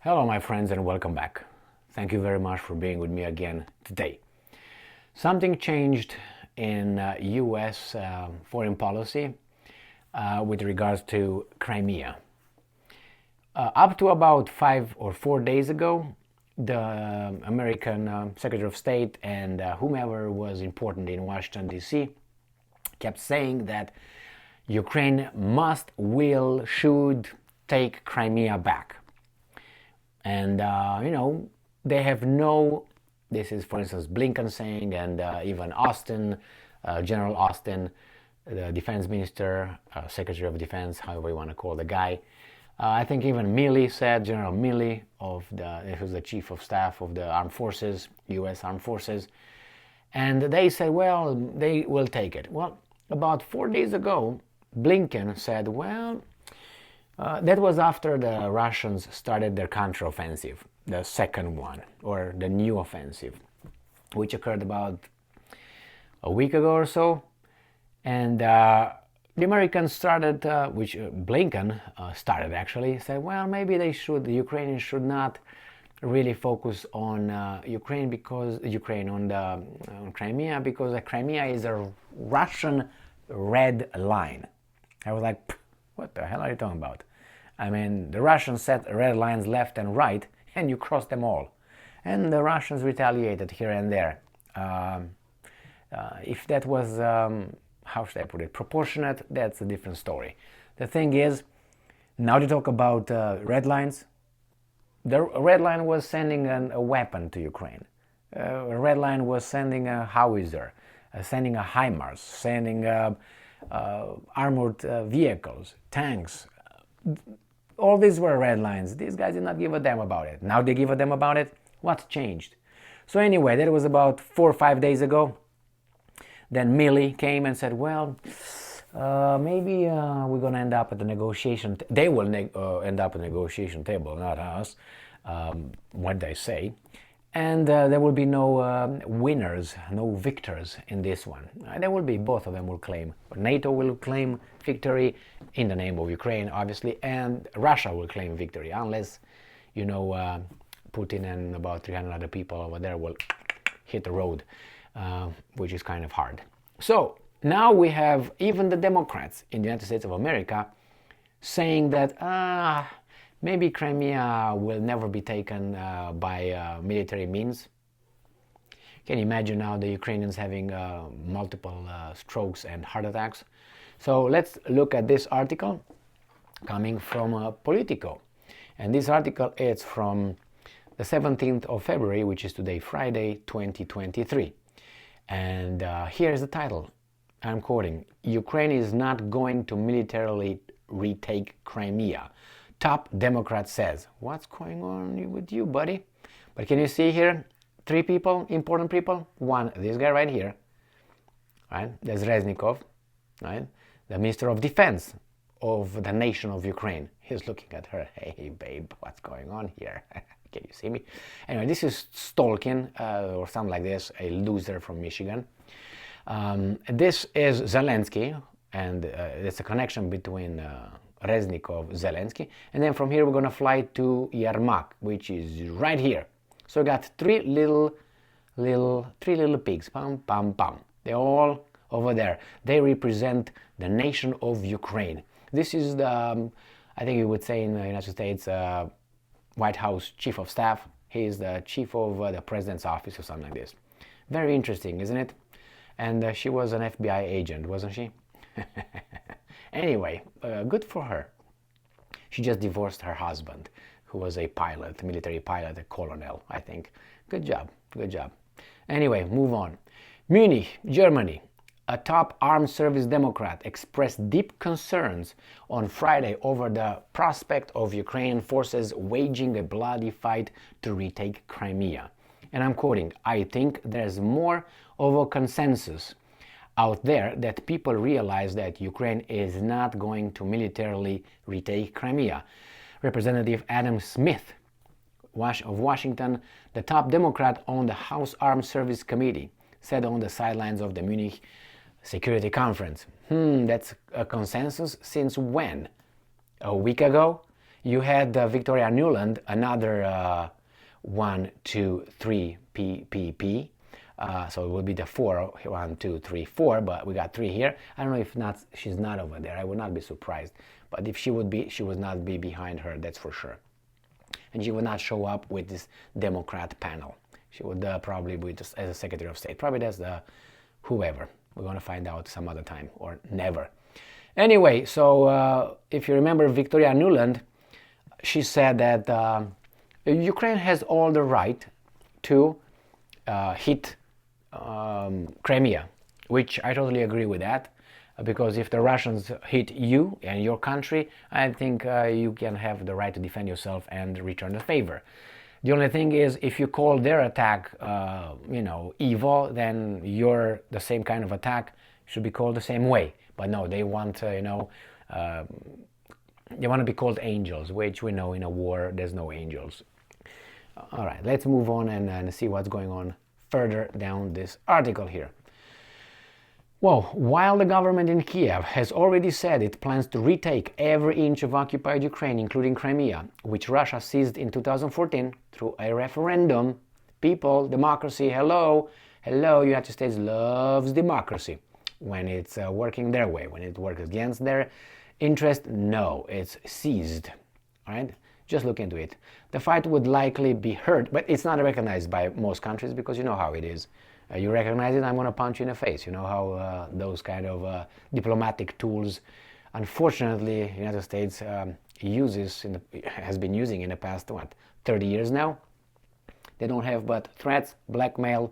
Hello, my friends, and welcome back. Thank you very much for being with me again today. Something changed in U.S. Foreign policy with regards to Crimea. Up to about 5 or 4 days ago, the American Secretary of State and whomever was important in Washington, D.C. kept saying that Ukraine must, will, should take Crimea back. And, they have no, this is, for instance, Blinken saying, and even Austin, General Austin, the defense minister, Secretary of Defense, however you want to call the guy. I think even Milley said, General Milley, who's the chief of staff of the armed forces, U.S. armed forces. And they said, well, they will take it. Well, about 4 days ago, Blinken said, well, that was after the Russians started their counteroffensive, the second one, or the new offensive, which occurred about a week ago or so. And the Americans started, which Blinken started actually, said, well, maybe the Ukrainians should not really focus on on Crimea, because Crimea is a Russian red line. I was like, what the hell are you talking about? I mean, the Russians set red lines left and right, and you cross them all. And the Russians retaliated here and there. If that was, how should I put it, proportionate, that's a different story. The thing is, now to talk about red lines, the red line was sending a weapon to Ukraine. A red line was sending a howitzer, sending a HIMARS, sending armored vehicles, tanks. All these were red lines. These guys did not give a damn about it. Now they give a damn about it. What's changed? So anyway, that was about 4 or 5 days ago. Then Milley came and said, well, maybe we're going to end up at the negotiation. They will end up at the negotiation table, not us. What they say. And there will be no winners, no victors in this one. There will be, both of them will claim. NATO will claim victory in the name of Ukraine, obviously, and Russia will claim victory, unless, Putin and about 300 other people over there will hit the road, which is kind of hard. So now we have even the Democrats in the United States of America saying that maybe Crimea will never be taken by military means. Can you imagine now the Ukrainians having multiple strokes and heart attacks? So let's look at this article coming from Politico. And this article is from the 17th of February, which is today, Friday, 2023. And here's the title. I'm quoting, Ukraine is not going to militarily retake Crimea. Top Democrat says. What's going on with you, buddy? But can you see here? 3 people, important people. One, this guy right here. Right? There's Reznikov, right? The Minister of Defense of the nation of Ukraine. He's looking at her. Hey, babe, what's going on here? Can you see me? Anyway, this is Stolkin, or something like this, a loser from Michigan. This is Zelensky, and there's a connection between Reznikov, Zelensky, and then from here we're going to fly to Yermak, which is right here. So we got three little pigs, pam pam pam. They're all over there. They represent the nation of Ukraine. This is the, I think you would say in the United States, White House Chief of Staff. He is the Chief of the President's Office or something like this. Very interesting, isn't it? And she was an FBI agent, wasn't she? Anyway, good for her. She just divorced her husband, who was a pilot, military pilot, a colonel, I think. Good job, good job. Anyway, move on. Munich, Germany. A top armed service Democrat expressed deep concerns on Friday over the prospect of Ukrainian forces waging a bloody fight to retake Crimea. And I'm quoting, I think there's more of a consensus out there that people realize that Ukraine is not going to militarily retake Crimea. Representative Adam Smith of Washington, the top Democrat on the House Armed Service Committee, said on the sidelines of the Munich Security Conference. That's a consensus since when? A week ago? You had Victoria Nuland, another 1, 2, 3 PPP. So it would be the 4, 1, 2, 3, 4, but we got 3 here. I don't know if not, she's not over there. I would not be surprised. But if she would be, she would not be behind her, that's for sure. And she would not show up with this Democrat panel. She would probably be just as a Secretary of State. Probably that's the whoever. We're going to find out some other time, or never. Anyway, so if you remember Victoria Nuland, she said that Ukraine has all the right to hit Crimea, which I totally agree with that, because if the Russians hit you and your country, I think you can have the right to defend yourself and return the favor. The only thing is, if you call their attack, evil, then the same kind of attack should be called the same way. But no, they want, they want to be called angels, which we know in a war there's no angels. All right, let's move on and see what's going on further down this article here. Well, while the government in Kiev has already said it plans to retake every inch of occupied Ukraine, including Crimea, which Russia seized in 2014 through a referendum, people, democracy, hello, United States loves democracy. When it's working their way, when it works against their interest, no, it's seized. All right? Just look into it. The fight would likely be heard, but it's not recognized by most countries because you know how it is. You recognize it, I'm going to punch you in the face. You know how those kind of diplomatic tools, unfortunately, the United States has been using in the past, 30 years now? They don't have but threats, blackmail,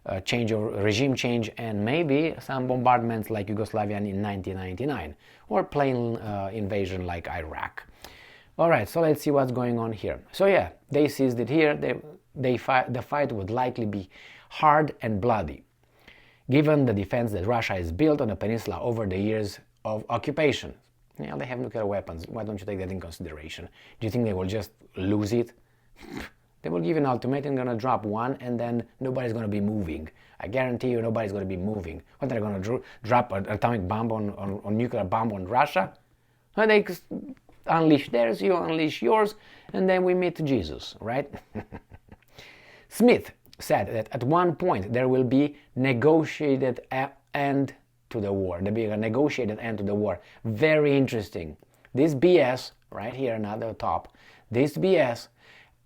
regime change, and maybe some bombardments like Yugoslavia in 1999, or plain invasion like Iraq. All right, so let's see what's going on here. So yeah, they seized it here. The fight would likely be hard and bloody, given the defense that Russia has built on the peninsula over the years of occupation. Yeah, they have nuclear weapons. Why don't you take that in consideration? Do you think they will just lose it? They will give an ultimatum, going to drop one, and then nobody's going to be moving. I guarantee you nobody's going to be moving. What, they're going to drop an atomic bomb on nuclear bomb on Russia? Well, they unleash theirs, you unleash yours, and then we meet Jesus, right? Smith said that at one point there will be negotiated end to the war. There will be a negotiated end to the war. Very interesting. This BS, right here, another top, this BS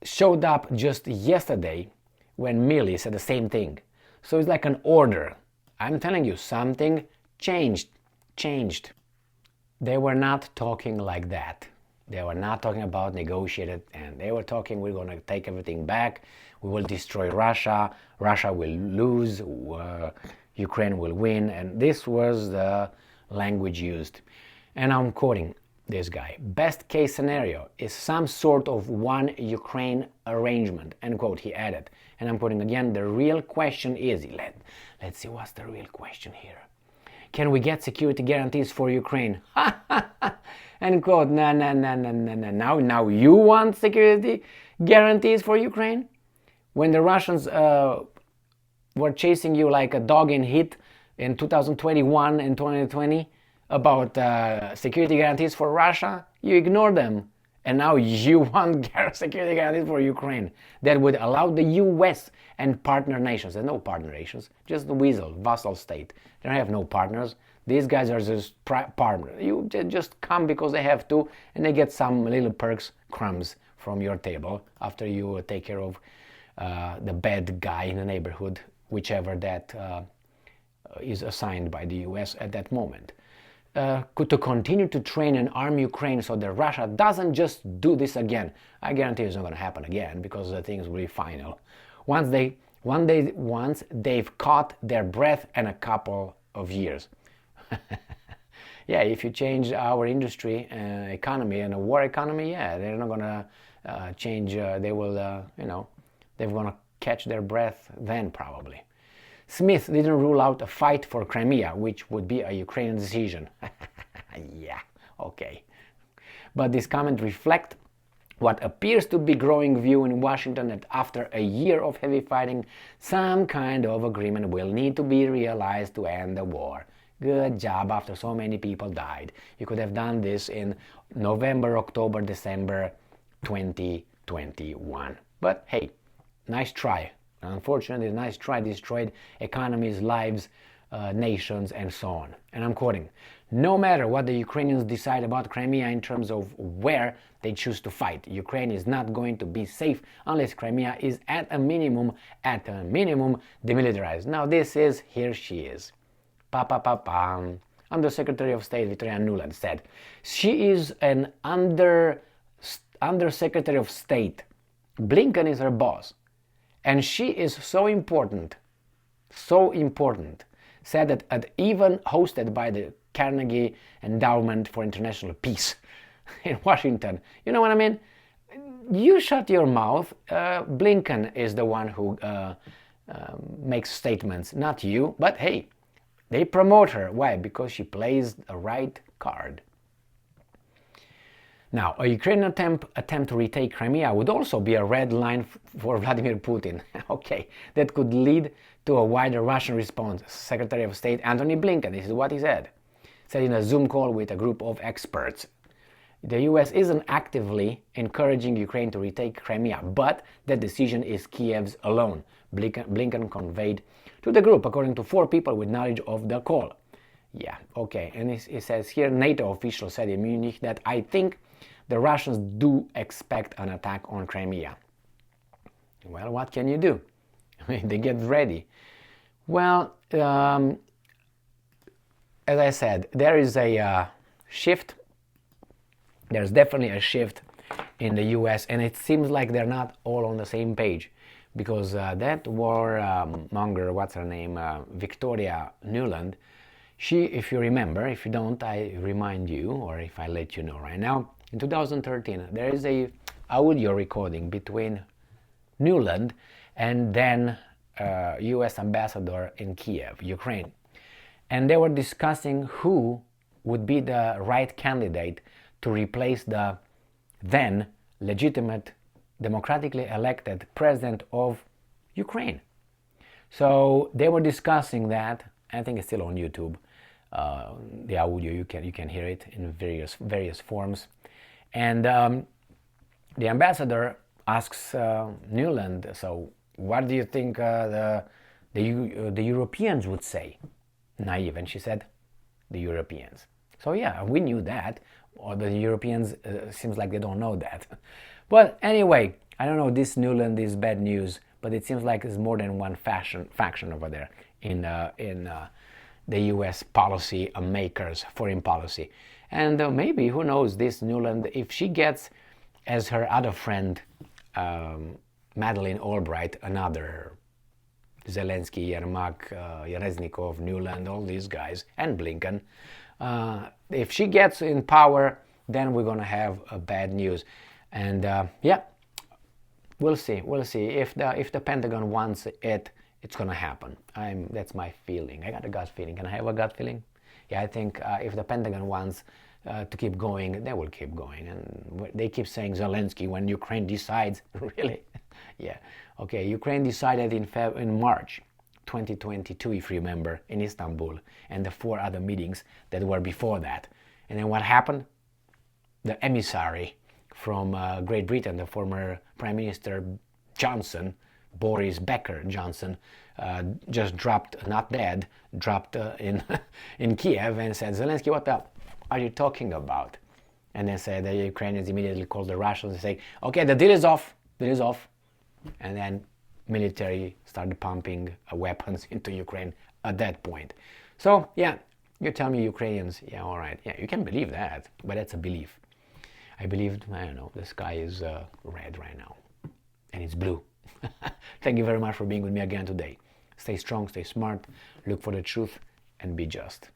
showed up just yesterday when Milley said the same thing. So it's like an order. I'm telling you, something changed. They were not talking like that. They were not talking about negotiated, and they were talking, we're going to take everything back, we will destroy Russia, Russia will lose, Ukraine will win, and this was the language used. And I'm quoting this guy, best case scenario is some sort of one Ukraine arrangement, end quote, he added. And I'm quoting again, the real question is, let's see what's the real question here. Can we get security guarantees for Ukraine? End quote. No. Now you want security guarantees for Ukraine? When the Russians were chasing you like a dog in heat in 2021 and 2020 about security guarantees for Russia, you ignored them. And now you want security guarantees for Ukraine that would allow the US and partner nations. There's no partner nations, just the vassal state. They don't have no partners. These guys are just partners. You just come because they have to, and they get some little perks, crumbs from your table after you take care of the bad guy in the neighborhood, whichever that is assigned by the US at that moment. To continue to train and arm Ukraine so that Russia doesn't just do this again. I guarantee it's not going to happen again because the things will be final. Once they've caught their breath in a couple of years. Yeah, if you change our industry, economy, and a war economy, yeah, they're not going to change. They will, they're going to catch their breath then probably. Smith didn't rule out a fight for Crimea, which would be a Ukrainian decision. Yeah, okay. But this comment reflects what appears to be growing view in Washington that after a year of heavy fighting, some kind of agreement will need to be realized to end the war. Good job, after so many people died. You could have done this in November, October, December 2021. But hey, nice try. Unfortunately, nice try destroyed economies, lives, nations, and so on. And I'm quoting, no matter what the Ukrainians decide about Crimea in terms of where they choose to fight, Ukraine is not going to be safe unless Crimea is at a minimum, demilitarized. Now this is, here she is. Undersecretary of State Victoria Nuland said, she is an Undersecretary of State. Blinken is her boss. And she is so important, said that at even hosted by the Carnegie Endowment for International Peace in Washington. You know what I mean? You shut your mouth. Blinken is the one who makes statements, not you. But hey, they promote her. Why? Because she plays the right card. Now, a Ukrainian attempt to retake Crimea would also be a red line for Vladimir Putin. Okay, that could lead to a wider Russian response. Secretary of State Antony Blinken, this is what he said in a Zoom call with a group of experts. The US isn't actively encouraging Ukraine to retake Crimea, but that decision is Kiev's alone, Blinken conveyed to the group, according to 4 people with knowledge of the call. Yeah, okay, and it says here, NATO official said in Munich that I think the Russians do expect an attack on Crimea. Well, what can you do? I mean, they get ready. Well, as I said, there is a shift. There's definitely a shift in the US, and it seems like they're not all on the same page, because that war monger, what's her name, Victoria Nuland, she, if you remember, if you don't, I remind you, or if I let you know right now, in 2013, there is a audio recording between Nuland and then US ambassador in Kiev, Ukraine. And they were discussing who would be the right candidate to replace the then legitimate, democratically elected president of Ukraine. So they were discussing that. I think it's still on YouTube. The audio, you can hear it in various forms. And the ambassador asks Nuland, so what do you think the Europeans would say? Naive. And she said, the Europeans. So yeah, we knew that. Or the Europeans seems like they don't know that. But anyway, I don't know, this Nuland is bad news, but it seems like there's more than one faction over there in the US policy makers, foreign policy. And maybe, who knows, this Nuland, if she gets, as her other friend, Madeleine Albright, another Zelensky, Yermak, Reznikov, Nuland, all these guys, and Blinken, if she gets in power, then we're going to have bad news. And yeah, we'll see. If the Pentagon wants it, it's going to happen. That's my feeling. I got a gut feeling. Can I have a gut feeling? Yeah, I think if the Pentagon wants to keep going, they will keep going. And they keep saying Zelensky when Ukraine decides. Really? Yeah. Okay, Ukraine decided in March 2022, if you remember, in Istanbul, and the 4 other meetings that were before that. And then what happened? The emissary from Great Britain, the former Prime Minister Johnson, Boris Becker Johnson, just dropped, not dead, dropped in Kiev and said, Zelensky, what the are you talking about? And then said the Ukrainians immediately called the Russians and say, okay, the deal is off. And then military started pumping weapons into Ukraine at that point. So yeah, you tell me Ukrainians, yeah, all right, yeah, you can believe that, but that's a belief. I believed, I don't know, the sky is red right now, and it's blue. Thank you very much for being with me again today. Stay strong, stay smart, look for the truth, and be just.